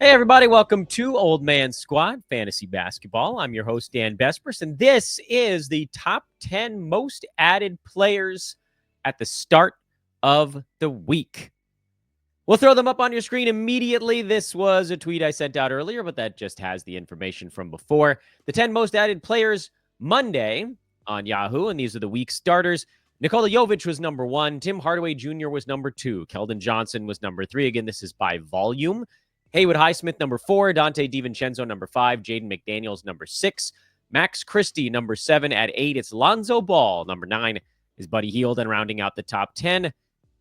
Hey, everybody. Welcome to Old Man Squad Fantasy Basketball. I'm your host, Dan Bespers, and this is the top 10 most added players at the start of the week. We'll throw them up on your screen immediately. This was a tweet I sent out earlier, but that just has the information from before. The 10 most added players Monday on Yahoo, and these are the week starters. Nikola Jovic was number 1. Tim Hardaway Jr. was number 2. Keldon Johnson was number 3. Again, this is by volume. Haywood Highsmith, number 4. Donte DiVincenzo, number 5. Jaden McDaniels, number 6. Max Christie, number 7. At 8, it's Lonzo Ball. Number 9 is Buddy Hield. And rounding out the top 10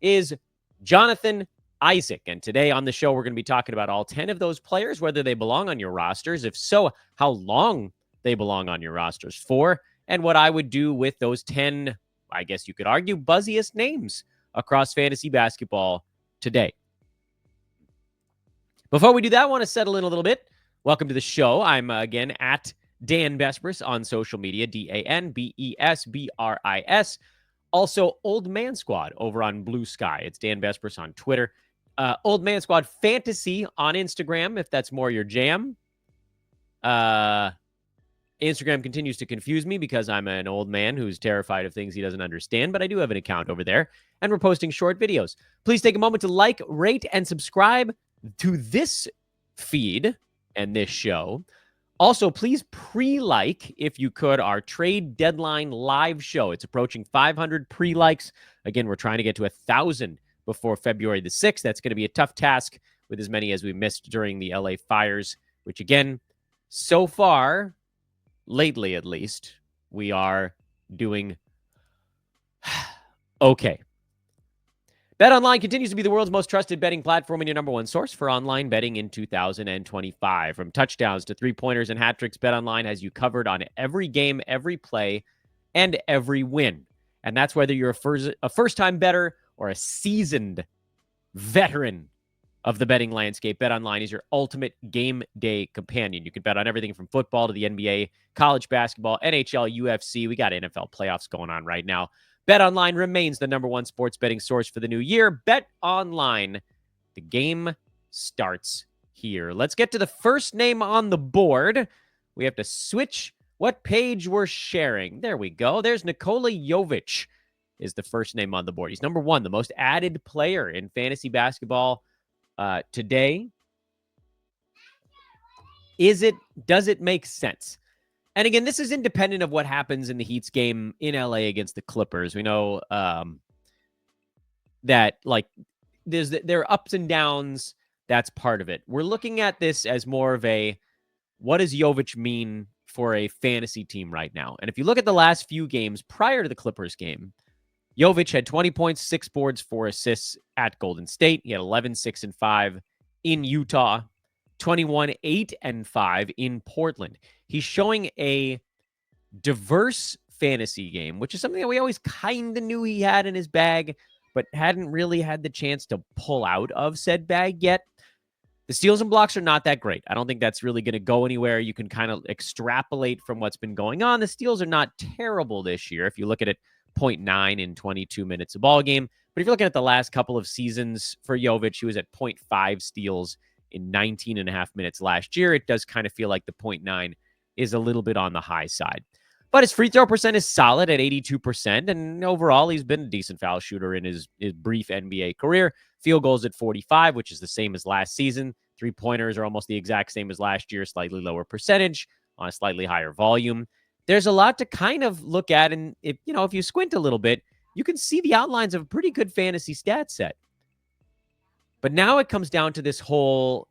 is Jonathan Isaac. And today on the show, we're going to be talking about all 10 of those players, whether they belong on your rosters. If so, how long they belong on your rosters for, and what I would do with those 10, I guess you could argue, buzziest names across fantasy basketball today. Before we do that, I want to settle in a little bit. Welcome to the show. I'm, again, at Dan Bespers on social media, DanBesbris. Also, Old Man Squad over on Blue Sky. It's Dan Bespers on Twitter. Old Man Squad Fantasy on Instagram, if that's more your jam. Instagram continues to confuse me because I'm an old man who's terrified of things he doesn't understand, but I do have an account over there, and we're posting short videos. Please take a moment to like, rate, and subscribe to this feed and this show. Also, please pre-like, if you could, our trade deadline live show. It's approaching 500 pre-likes. Again, we're trying to get to 1,000 before February the 6th. That's going to be a tough task with as many as we missed during the LA fires, which again, so far, lately at least, we are doing okay. BetOnline continues to be the world's most trusted betting platform and your number one source for online betting in 2025. From touchdowns to three-pointers and hat tricks, BetOnline has you covered on every game, every play, and every win. And that's whether you're a first-time bettor or a seasoned veteran of the betting landscape. BetOnline is your ultimate game day companion. You can bet on everything from football to the NBA, college basketball, NHL, UFC. We got NFL playoffs going on right now. BetOnline remains the number one sports betting source for the new year. BetOnline, the game starts here. Let's get to the first name on the board. We have to switch what page we're sharing. There we go. There's Nikola Jovic is the first name on the board. He's number 1, the most added player in fantasy basketball today. Does it make sense? And again, this is independent of what happens in the Heat's game in LA against the Clippers. We know that there are ups and downs. That's part of it. We're looking at this as more of a, what does Jovic mean for a fantasy team right now? And if you look at the last few games prior to the Clippers game, Jovic had 20 points, 6 boards, 4 assists at Golden State. He had 11, 6, and 5 in Utah. 21, 8, and 5 in Portland. He's showing a diverse fantasy game, which is something that we always kind of knew he had in his bag, but hadn't really had the chance to pull out of said bag yet. The steals and blocks are not that great. I don't think that's really going to go anywhere. You can kind of extrapolate from what's been going on. The steals are not terrible this year. If you look at it, 0.9 in 22 minutes a ball game. But if you're looking at the last couple of seasons for Jovic, he was at 0.5 steals in 19 and a half minutes last year. It does kind of feel like the 0.9 is a little bit on the high side. But his free throw percent is solid at 82%. And overall, he's been a decent foul shooter in his brief NBA career. Field goals at 45, which is the same as last season. Three-pointers are almost the exact same as last year, slightly lower percentage on a slightly higher volume. There's a lot to kind of look at. And if you squint a little bit, you can see the outlines of a pretty good fantasy stat set. But now it comes down to this whole,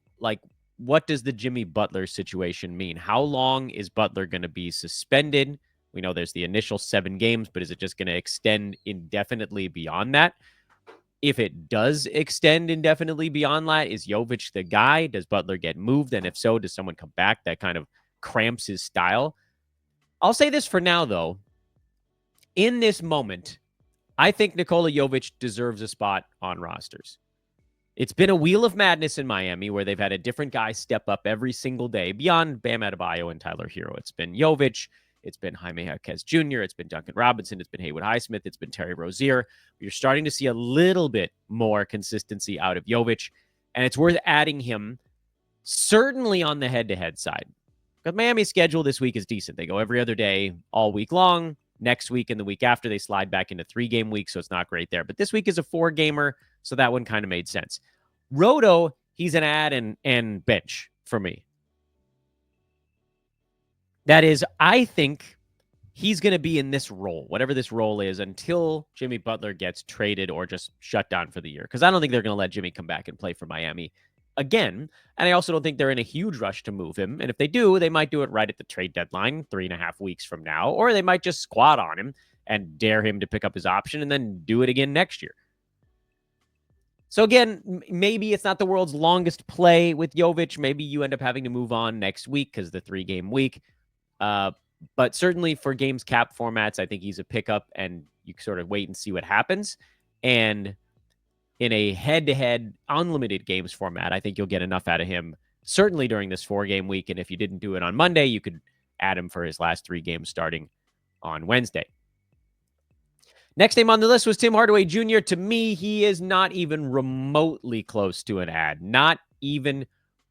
what does the Jimmy Butler situation mean? How long is Butler going to be suspended? We know there's the initial 7 games, but is it just going to extend indefinitely beyond that? If it does extend indefinitely beyond that, is Jovic the guy? Does Butler get moved? And if so, does someone come back that kind of cramps his style? I'll say this for now, though. In this moment, I think Nikola Jovic deserves a spot on rosters. It's been a wheel of madness in Miami where they've had a different guy step up every single day beyond Bam Adebayo and Tyler Hero. It's been Jovic. It's been Jaime Jaquez Jr. It's been Duncan Robinson. It's been Haywood Highsmith. It's been Terry Rozier. You're starting to see a little bit more consistency out of Jovic, and it's worth adding him certainly on the head-to-head side. But Miami's schedule this week is decent. They go every other day all week long. Next week and the week after, they slide back into 3-game week, so it's not great there. But this week is a 4-gamer, so that one kind of made sense. Roto, he's an add and bench for me. That is, I think he's going to be in this role, whatever this role is, until Jimmy Butler gets traded or just shut down for the year. Because I don't think they're going to let Jimmy come back and play for Miami again. And I also don't think they're in a huge rush to move him. And if they do, they might do it right at the trade deadline, 3.5 weeks from now, or they might just squat on him and dare him to pick up his option and then do it again next year. So again, maybe it's not the world's longest play with Jovic. Maybe you end up having to move on next week because the 3-game week. But certainly for games cap formats, I think he's a pickup, and you sort of wait and see what happens. And in a head-to-head unlimited games format, I think you'll get enough out of him, certainly during this 4-game week. And if you didn't do it on Monday, you could add him for his last 3 games starting on Wednesday. Next name on the list was Tim Hardaway Jr. To me, he is not even remotely close to an ad. Not even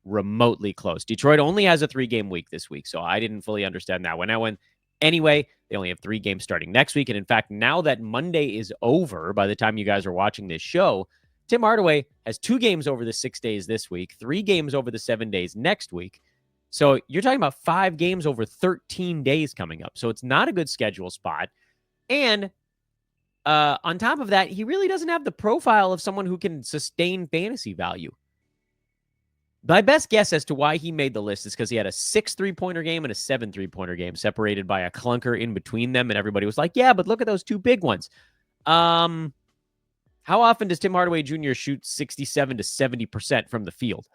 remotely close. Detroit only has a 3-game week this week, so I didn't fully understand that one. Anyway, they only have 3 games starting next week. And in fact, now that Monday is over, by the time you guys are watching this show, Tim Hardaway has 2 games over the 6 days this week, 3 games over the 7 days next week. So you're talking about 5 games over 13 days coming up. So it's not a good schedule spot. And on top of that, he really doesn't have the profile of someone who can sustain fantasy value. My best guess as to why he made the list is because he had a 6 3-pointer game and a 7 3-pointer game separated by a clunker in between them. And everybody was like, yeah, but look at those 2 big ones. How often does Tim Hardaway Jr. shoot 67 to 70% from the field?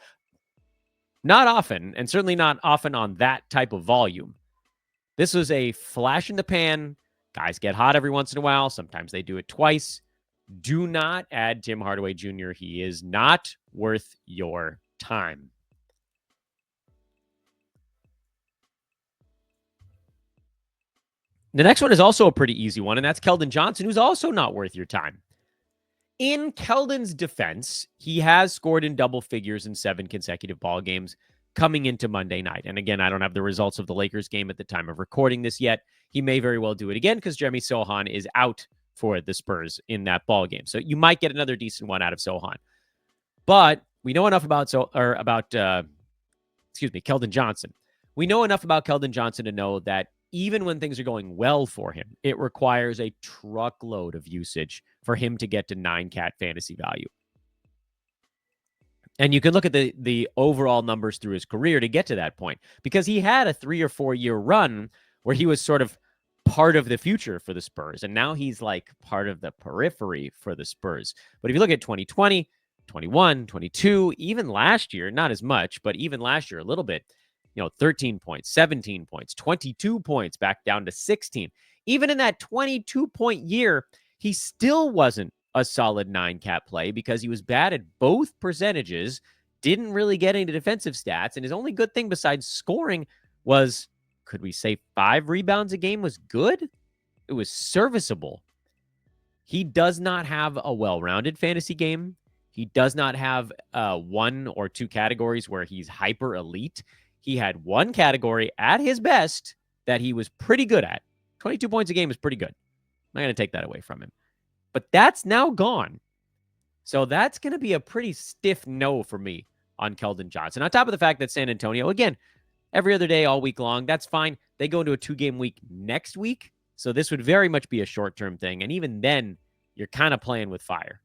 Not often, and certainly not often on that type of volume. This was a flash in the pan. Guys get hot every once in a while. Sometimes they do it twice. Do not add Tim Hardaway Jr. He is not worth your time. The next one is also a pretty easy one, and that's Keldon Johnson, who's also not worth your time. In Keldon's defense, he has scored in double figures in 7 consecutive ball games coming into Monday night. And again, I don't have the results of the Lakers game at the time of recording this yet. He may very well do it again because Jeremy Sohan is out for the Spurs in that ball game. So you might get another decent one out of Sohan. But we know enough about Keldon Johnson. We know enough about Keldon Johnson to know that even when things are going well for him, it requires a truckload of usage for him to get to 9-cat fantasy value. And you can look at the overall numbers through his career to get to that point, because he had a 3 or 4 year run where he was sort of part of the future for the Spurs. And now he's like part of the periphery for the Spurs. But if you look at 2020, 21, 22, even last year, not as much, but even last year a little bit, 13 points, 17 points, 22 points, back down to 16. Even in that 22-point year, he still wasn't a solid 9-cat play because he was bad at both percentages, didn't really get any defensive stats, and his only good thing besides scoring was, could we say 5 rebounds a game was good? It was serviceable. He does not have a well-rounded fantasy game. He does not have 1 or 2 categories where he's hyper elite. He had 1 category at his best that he was pretty good at. 22 points a game is pretty good. I'm not going to take that away from him. But that's now gone. So that's going to be a pretty stiff no for me on Keldon Johnson. On top of the fact that San Antonio, again, every other day all week long, that's fine. They go into a 2-game week next week. So this would very much be a short-term thing. And even then, you're kind of playing with fire.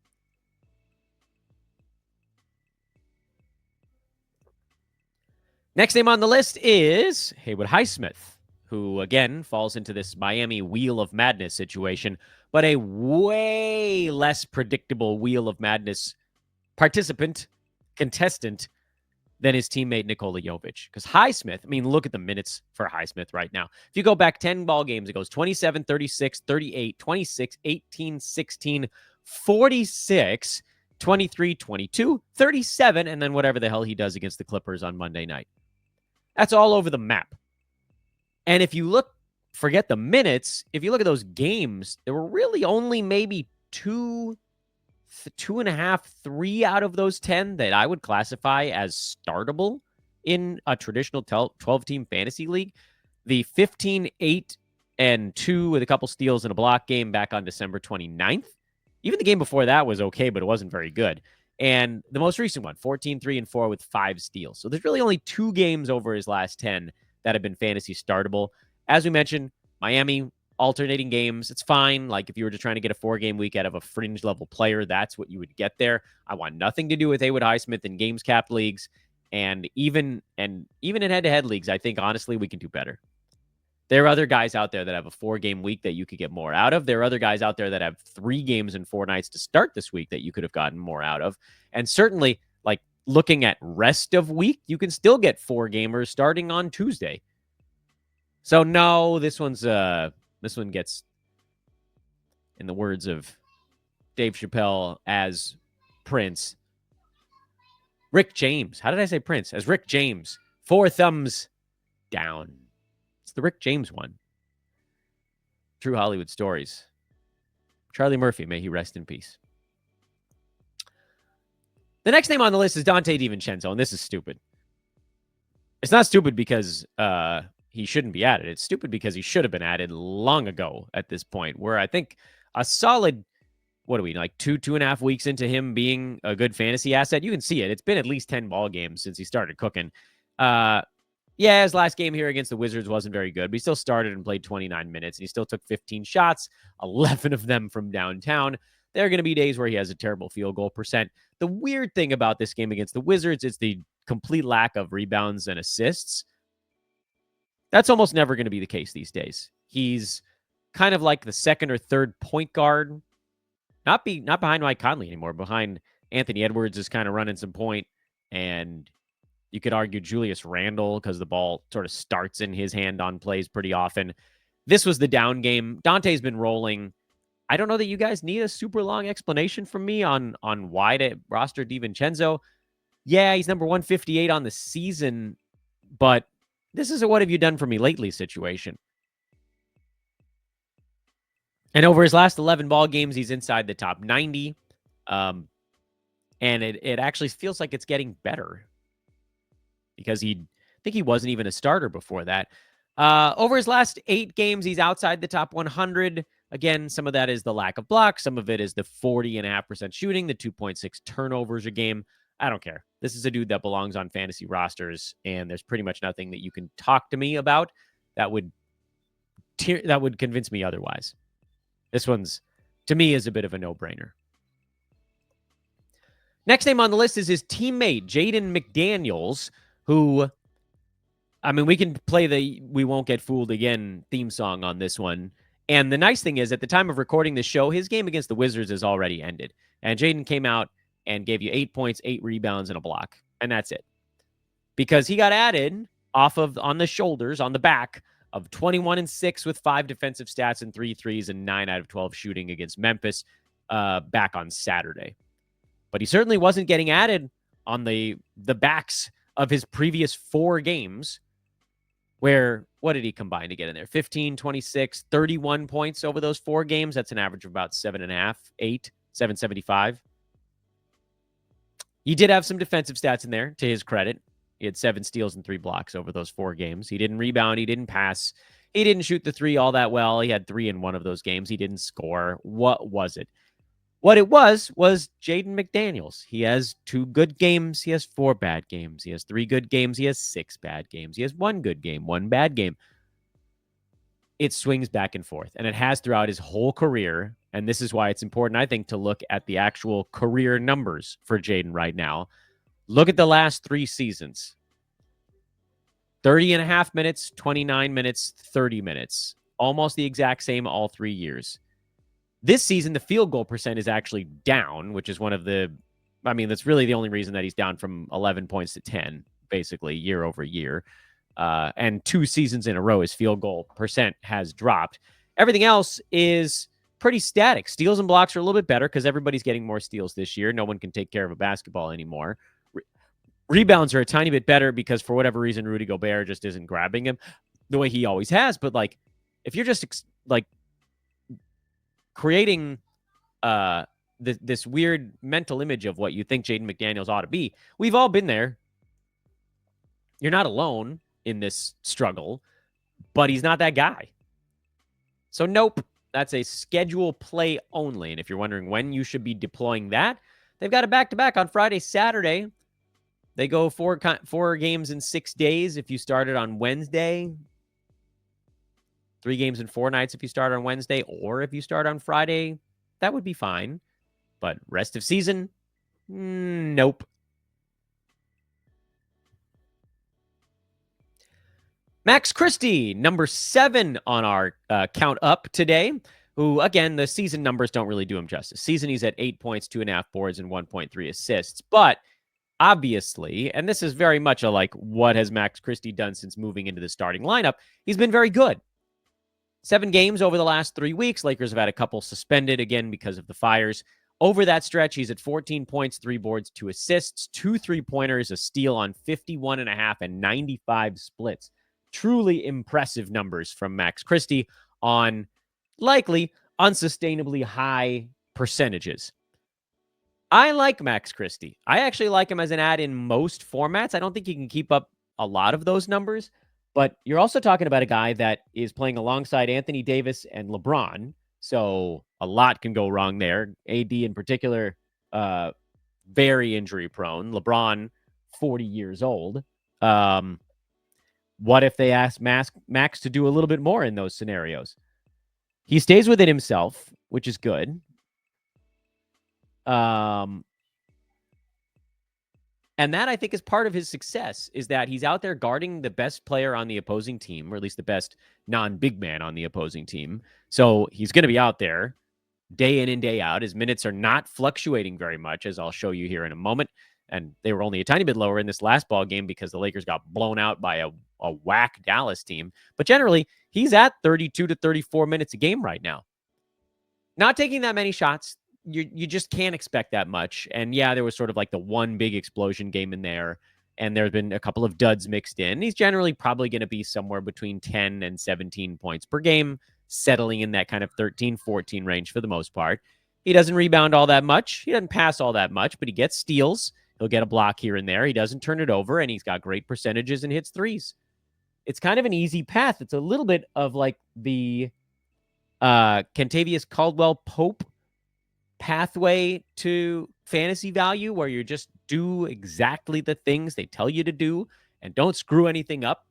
Next name on the list is Haywood Highsmith, who, again, falls into this Miami Wheel of Madness situation, but a way less predictable Wheel of Madness contestant, than his teammate Nikola Jovic. Because Highsmith, look at the minutes for Highsmith right now. If you go back 10 ball games, it goes 27, 36, 38, 26, 18, 16, 46, 23, 22, 37, and then whatever the hell he does against the Clippers on Monday night. That's all over the map. And if you look, forget the minutes, if you look at those games, there were really only maybe 2.5, 3 out of those 10 that I would classify as startable. in a traditional 12-team fantasy league. The 15-8-2 with a couple steals and a block game back on December 29th. Even the game before that was okay, but it wasn't very good. And the most recent one, 14-3-4 with 5 steals. So there's really only 2 games over his last 10 that have been fantasy startable. As we mentioned, Miami alternating games, it's fine. Like if you were just trying to get a 4-game week out of a fringe level player, that's what you would get there. I want nothing to do with Haywood Highsmith in games cap leagues. And even in head-to-head leagues, I think honestly we can do better. There are other guys out there that have a 4-game week that you could get more out of. There are other guys out there that have 3 games and 4 nights to start this week that you could have gotten more out of. And certainly, like looking at rest of week, you can still get 4 gamers starting on Tuesday. So no, this one gets, in the words of Dave Chappelle as Prince, Rick James. How did I say Prince? As Rick James. 4 thumbs down. It's the Rick James one. True Hollywood Stories. Charlie Murphy, may he rest in peace. The next name on the list is Donte DiVincenzo, and this is stupid. It's not stupid because he shouldn't be added. It's stupid because he should have been added long ago at this point, where I think a solid, what are we, like 2.5 weeks into him being a good fantasy asset? You can see it. It's been at least 10 ball games since he started cooking. Yeah, his last game here against the Wizards wasn't very good, but he still started and played 29 minutes, and he still took 15 shots, 11 of them from downtown. There are going to be days where he has a terrible field goal percent. The weird thing about this game against the Wizards is the complete lack of rebounds and assists. That's almost never going to be the case these days. He's kind of like the second or third point guard, not behind Mike Conley anymore. Behind Anthony Edwards is kind of running some point, and you could argue Julius Randle because the ball sort of starts in his hand on plays pretty often. This was the down game. Donte's been rolling. I don't know that you guys need a super long explanation from me on why to roster DiVincenzo. Yeah, he's number 158 on the season, but this is a what have you done for me lately situation. And over his last 11 ball games, he's inside the top 90. And it actually feels like it's getting better because I think he wasn't even a starter before that. Over his last 8 games, he's outside the top 100. Again, some of that is the lack of blocks. Some of it is the 40.5% shooting, the 2.6 turnovers a game. I don't care. This is a dude that belongs on fantasy rosters, and there's pretty much nothing that you can talk to me about that would convince me otherwise. This one's, to me, is a bit of a no-brainer. Next name on the list is his teammate, Jaden McDaniels, who, I mean, we can play the We Won't Get Fooled Again theme song on this one. And the nice thing is, at the time of recording this show, his game against the Wizards has already ended. And Jaden came out and gave you 8 points, 8 rebounds, and a block. And that's it. Because he got added on the shoulders, on the back of 21-6 with 5 defensive stats and 3 threes and 9 out of 12 shooting against Memphis back on Saturday. But he certainly wasn't getting added on the backs of his previous 4 games, where, what did he combine to get in there? 15, 26, 31 points over those 4 games. That's an average of about 7.5, 8, 775. He did have some defensive stats in there, to his credit. He had 7 steals and 3 blocks over those 4 games. He didn't rebound. He didn't pass. He didn't shoot the 3 all that well. He had 3 in one of those games. He didn't score. What was it? What it was Jaden McDaniels. He has 2 good games. He has 4 bad games. He has 3 good games. He has 6 bad games. He has 1 good game, 1 bad game. It swings back and forth, and it has throughout his whole career. And this is why it's important, I think, to look at the actual career numbers for Jaden right now. Look at the last 3 seasons. 30.5 minutes, 29 minutes, 30 minutes. Almost the exact same all 3 years. This season, the field goal percent is actually down, which is that's really the only reason that he's down from 11 points to 10, basically, year over year. And 2 seasons in a row, his field goal percent has dropped. Everything else is pretty static. Steals and blocks are a little bit better because everybody's getting more steals this year. No one can take care of a basketball anymore. Rebounds are a tiny bit better because for whatever reason, Rudy Gobert just isn't grabbing him the way he always has. But if you're just creating this weird mental image of what you think Jaden McDaniels ought to be, we've all been there. You're not alone in this struggle, but he's not that guy. So nope, that's a schedule play only. And if you're wondering when you should be deploying that, they've got a back-to-back on Friday, Saturday. They go four games in 6 days if you started on Wednesday. 3 games in 4 nights if you start on Wednesday, or if you start on Friday, that would be fine. But rest of season, nope. Max Christie, number 7 on our count up today, who, again, the season numbers don't really do him justice. Season, he's at 8 points, 2.5 boards, and 1.3 assists. But obviously, and this is very much a like, what has Max Christie done since moving into the starting lineup? He's been very good. 7 games over the last 3 weeks. Lakers have had a couple suspended again because of the fires. Over that stretch, he's at 14 points, 3 boards, 2 assists, 2 3-pointers, a steal on 51.5 and 95 splits. Truly impressive numbers from Max Christie on likely unsustainably high percentages. I like Max Christie. I actually like him as an ad in most formats. I don't think he can keep up a lot of those numbers, but you're also talking about a guy that is playing alongside Anthony Davis and LeBron, so a lot can go wrong there. AD in particular, very injury prone. LeBron, 40 years old. What if they ask Max to do a little bit more in those scenarios? He stays within himself, which is good. And that, I think, is part of his success, is that he's out there guarding the best player on the opposing team, or at least the best non-big man on the opposing team. So he's going to be out there day in and day out. His minutes are not fluctuating very much, as I'll show you here in a moment. And they were only a tiny bit lower in this last ball game because the Lakers got blown out by a whack Dallas team. But generally, he's at 32 to 34 minutes a game right now. Not taking that many shots. You just can't expect that much. And yeah, there was sort of like the one big explosion game in there, and there's been a couple of duds mixed in. He's generally probably going to be somewhere between 10 and 17 points per game, settling in that kind of 13, 14 range for the most part. He doesn't rebound all that much. He doesn't pass all that much, but he gets steals. He'll get a block here and there. He doesn't turn it over, and he's got great percentages and hits threes. It's kind of an easy path. It's a little bit of like the Kentavious Caldwell-Pope pathway to fantasy value, where you just do exactly the things they tell you to do and don't screw anything up,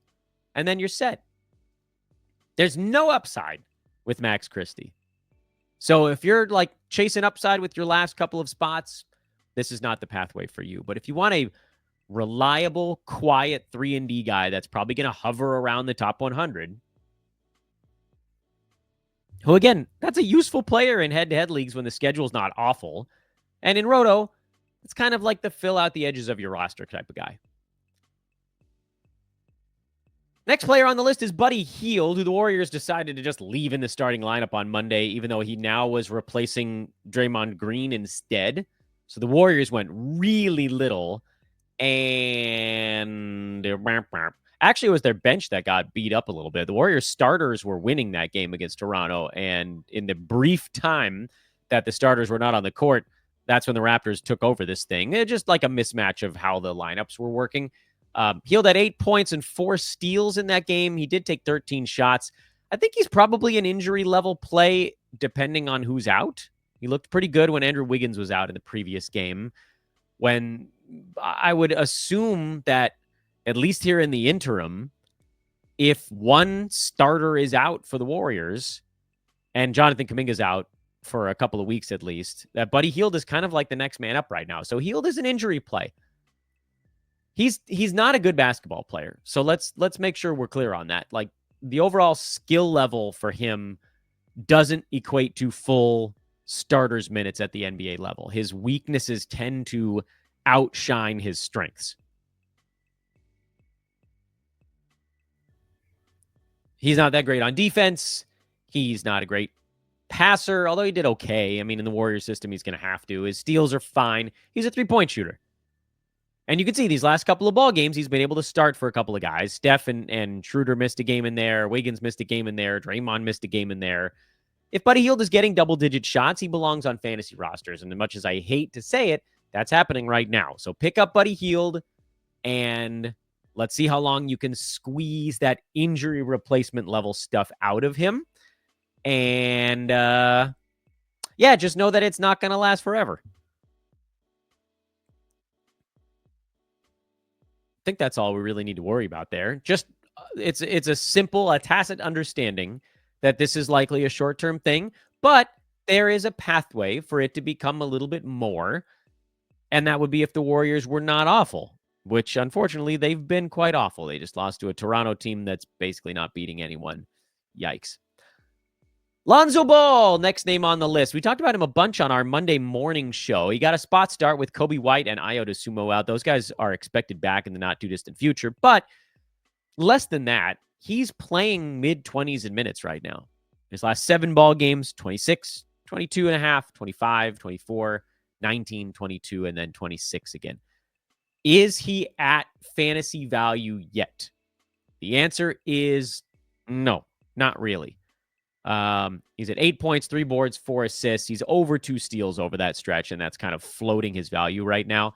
and then you're set. There's no upside with Max Christie. So if you're like chasing upside with your last couple of spots, this is not the pathway for you. But if you want a reliable, quiet 3-and-D guy that's probably going to hover around the top 100, who, again, that's a useful player in head-to-head leagues when the schedule's not awful. And in Roto, it's kind of like the fill out the edges of your roster type of guy. Next player on the list is Buddy Hield, who the Warriors decided to just leave in the starting lineup on Monday, even though he now was replacing Draymond Green instead. So the Warriors went really little, and actually, it was their bench that got beat up a little bit. The Warriors starters were winning that game against Toronto, and in the brief time that the starters were not on the court, that's when the Raptors took over this thing. It's just like a mismatch of how the lineups were working. Hield had 8 points and 4 steals in that game. He did take 13 shots. I think he's probably an injury-level play, depending on who's out. He looked pretty good when Andrew Wiggins was out in the previous game, when I would assume that at least here in the interim, if one starter is out for the Warriors and Jonathan Kuminga's out for a couple of weeks at least, that Buddy Hield is kind of like the next man up right now. So Hield is an injury play. He's not a good basketball player. So let's make sure we're clear on that. Like, the overall skill level for him doesn't equate to full starters minutes at the NBA level. His weaknesses tend to outshine his strengths. He's not that great on defense. He's not a great passer, although he did okay. I mean, in the Warriors system, he's going to have to. His steals are fine. He's a 3-point shooter. And you can see these last couple of ball games, he's been able to start for a couple of guys. Steph and Schroeder missed a game in there. Wiggins missed a game in there. Draymond missed a game in there. If Buddy Hield is getting double-digit shots, he belongs on fantasy rosters. And as much as I hate to say it, that's happening right now. So pick up Buddy Hield and Let's see how long you can squeeze that injury replacement level stuff out of him. And yeah, just know that it's not going to last forever. I think that's all we really need to worry about there. Just it's a simple, a tacit understanding that this is likely a short-term thing, but there is a pathway for it to become a little bit more, and that would be if the Warriors were not awful, which unfortunately they've been quite awful. They just lost to a Toronto team that's basically not beating anyone. Yikes. Lonzo Ball, next name on the list. We talked about him a bunch on our Monday morning show. He got a spot start with Kobe White and Ayo Dosunmu out. Those guys are expected back in the not-too-distant future, but less than that, he's playing mid-20s in minutes right now. His last 7 ball games, 26, 22 and a half, 25, 24, 19, 22, and then 26 again. Is he at fantasy value yet? The answer is no, not really. He's at 8 points, 3 boards, 4 assists. He's over 2 steals over that stretch, and that's kind of floating his value right now.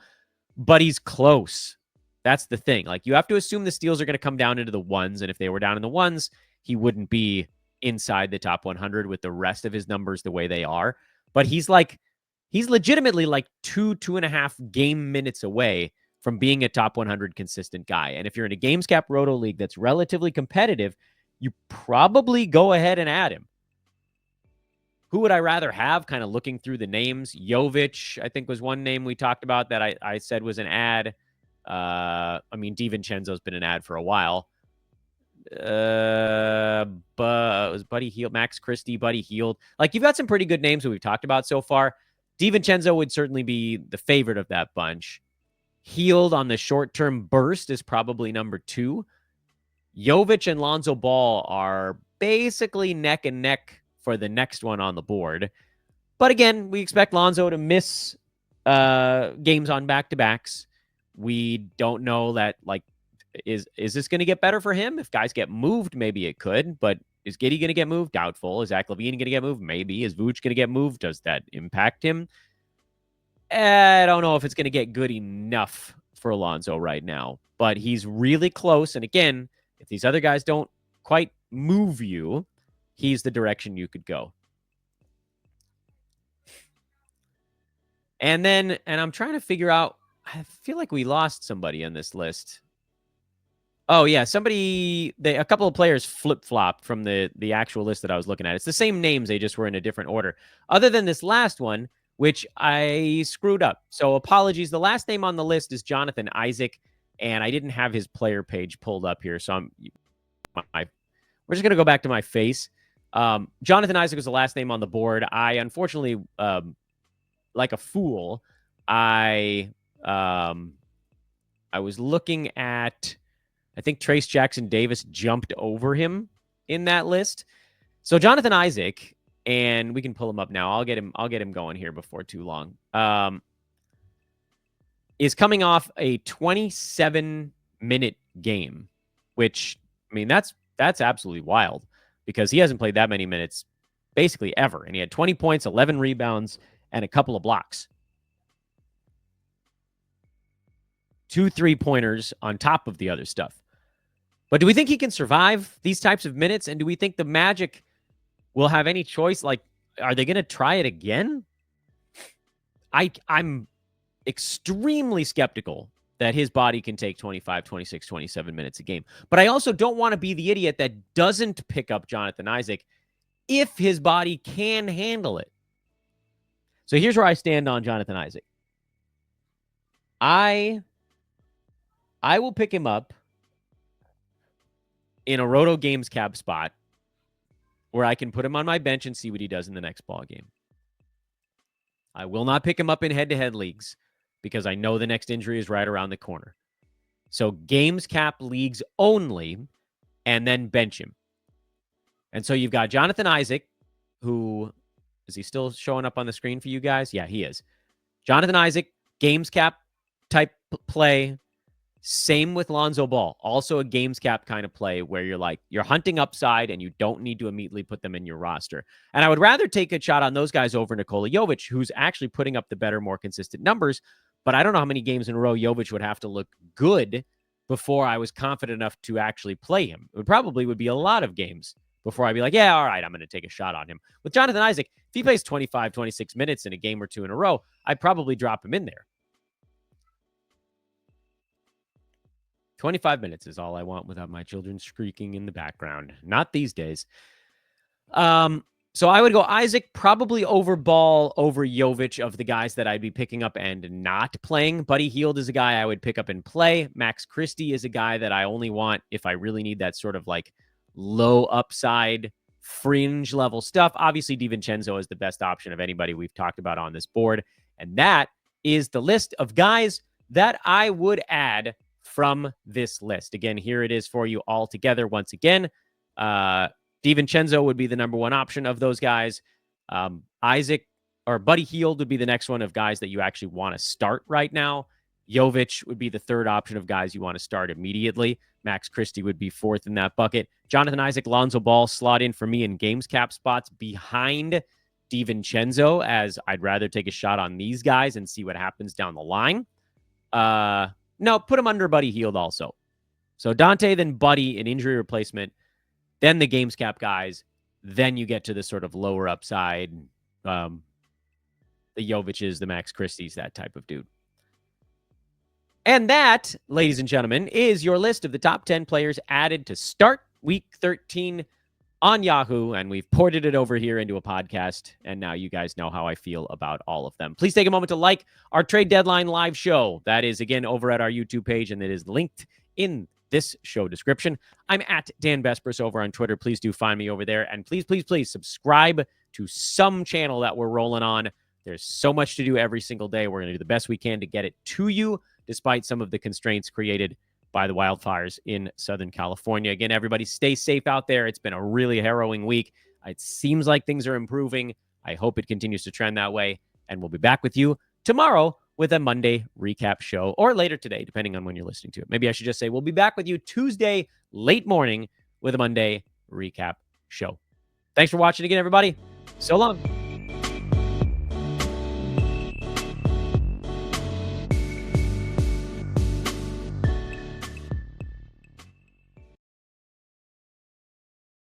But he's close. That's the thing. Like, you have to assume the steals are going to come down into the ones, and if they were down in the ones, he wouldn't be inside the top 100 with the rest of his numbers the way they are. But he's legitimately like 2.5 game minutes away from being a top 100 consistent guy. And if you're in a games cap roto league that's relatively competitive, you probably go ahead and add him. Who would I rather have? Kind of looking through the names. Jovic, I think, was one name we talked about that I said was an ad. I mean, DiVincenzo's been an ad for a while. But it was Buddy Hield, Max Christie, Buddy Hield. Like, you've got some pretty good names that we've talked about so far. DiVincenzo would certainly be the favorite of that bunch. Hield on the short-term burst is probably number 2. Jovic and Lonzo Ball are basically neck and neck for the next one on the board. But again, we expect Lonzo to miss games on back-to-backs. We don't know that, like, is this going to get better for him? If guys get moved, maybe it could. But is Giddey going to get moved? Doubtful. Is Zach LaVine going to get moved? Maybe. Is Vooch going to get moved? Does that impact him? I don't know if it's going to get good enough for Lonzo right now. But he's really close. And again, if these other guys don't quite move you, he's the direction you could go. And I'm trying to figure out, I feel like we lost somebody on this list. Oh, yeah, a couple of players flip-flopped from the actual list that I was looking at. It's the same names, they just were in a different order. Other than this last one, which I screwed up. So apologies. The last name on the list is Jonathan Isaac, and I didn't have his player page pulled up here. So we're just going to go back to my face. Jonathan Isaac was the last name on the board. I unfortunately, like a fool, I was looking at, I think Trace Jackson Davis jumped over him in that list. So Jonathan Isaac, and we can pull him up now. I'll get him going here before too long. Is coming off a 27-minute game, which, I mean, that's absolutely wild because he hasn't played that many minutes basically ever. And he had 20 points, 11 rebounds, and a couple of blocks. 2 3-pointers on top of the other stuff. But do we think he can survive these types of minutes? And do we think the Magic will have any choice? Like, are they going to try it again? I'm extremely skeptical that his body can take 25, 26, 27 minutes a game. But I also don't want to be the idiot that doesn't pick up Jonathan Isaac if his body can handle it. So here's where I stand on Jonathan Isaac. I will pick him up in a Roto Games cap spot where I can put him on my bench and see what he does in the next ball game. I will not pick him up in head-to-head leagues because I know the next injury is right around the corner. So games cap leagues only, and then bench him. And so you've got Jonathan Isaac, who, is he still showing up on the screen for you guys? Yeah, he is. Jonathan Isaac, games cap type play. Same with Lonzo Ball. Also a games cap kind of play where you're hunting upside and you don't need to immediately put them in your roster. And I would rather take a shot on those guys over Nikola Jovic, who's actually putting up the better, more consistent numbers. But I don't know how many games in a row Jovic would have to look good before I was confident enough to actually play him. It would be a lot of games before I'd be like, yeah, all right, I'm going to take a shot on him. With Jonathan Isaac, if he plays 25, 26 minutes in a game or two in a row, I'd probably drop him in there. 25 minutes is all I want without my children shrieking in the background. Not these days. So I would go Isaac, probably over Ball, over Jovic of the guys that I'd be picking up and not playing. Buddy Hield is a guy I would pick up and play. Max Christie is a guy that I only want if I really need that sort of like low upside, fringe level stuff. Obviously, DiVincenzo is the best option of anybody we've talked about on this board. And that is the list of guys that I would add from this list. Again, here it is for you all together once again. DiVincenzo would be the number one option of those guys. Isaac or Buddy Hield would be the next one of guys that you actually want to start right now. Jovic would be the third option of guys you want to start immediately. Max Christie would be fourth in that bucket. Jonathan Isaac, Lonzo Ball slot in for me in games cap spots behind DiVincenzo, as I'd rather take a shot on these guys and see what happens down the line. No, put him under Buddy Hield also. So Donte, then Buddy, an injury replacement, then the games cap guys, then you get to the sort of lower upside, the Jovic's, the Max Christie's, that type of dude. And that, ladies and gentlemen, is your list of the top 10 players added to start week 13 on Yahoo, and we've ported it over here into a podcast, and now you guys know how I feel about all of them. Please take a moment to like our trade deadline live show. That is, again, over at our YouTube page, and it is linked in this show description. I'm at Dan Vespers over on Twitter. Please do find me over there, and please, please, please subscribe to some channel that we're rolling on. There's so much to do every single day. We're going to do the best we can to get it to you, despite some of the constraints created by the wildfires in Southern California. Again, everybody stay safe out there. It's been a really harrowing week. It seems like things are improving. I hope it continues to trend that way. And we'll be back with you tomorrow with a Monday recap show, or later today, depending on when you're listening to it. Maybe I should just say we'll be back with you Tuesday, late morning, with a Monday recap show. Thanks for watching again, everybody. So long.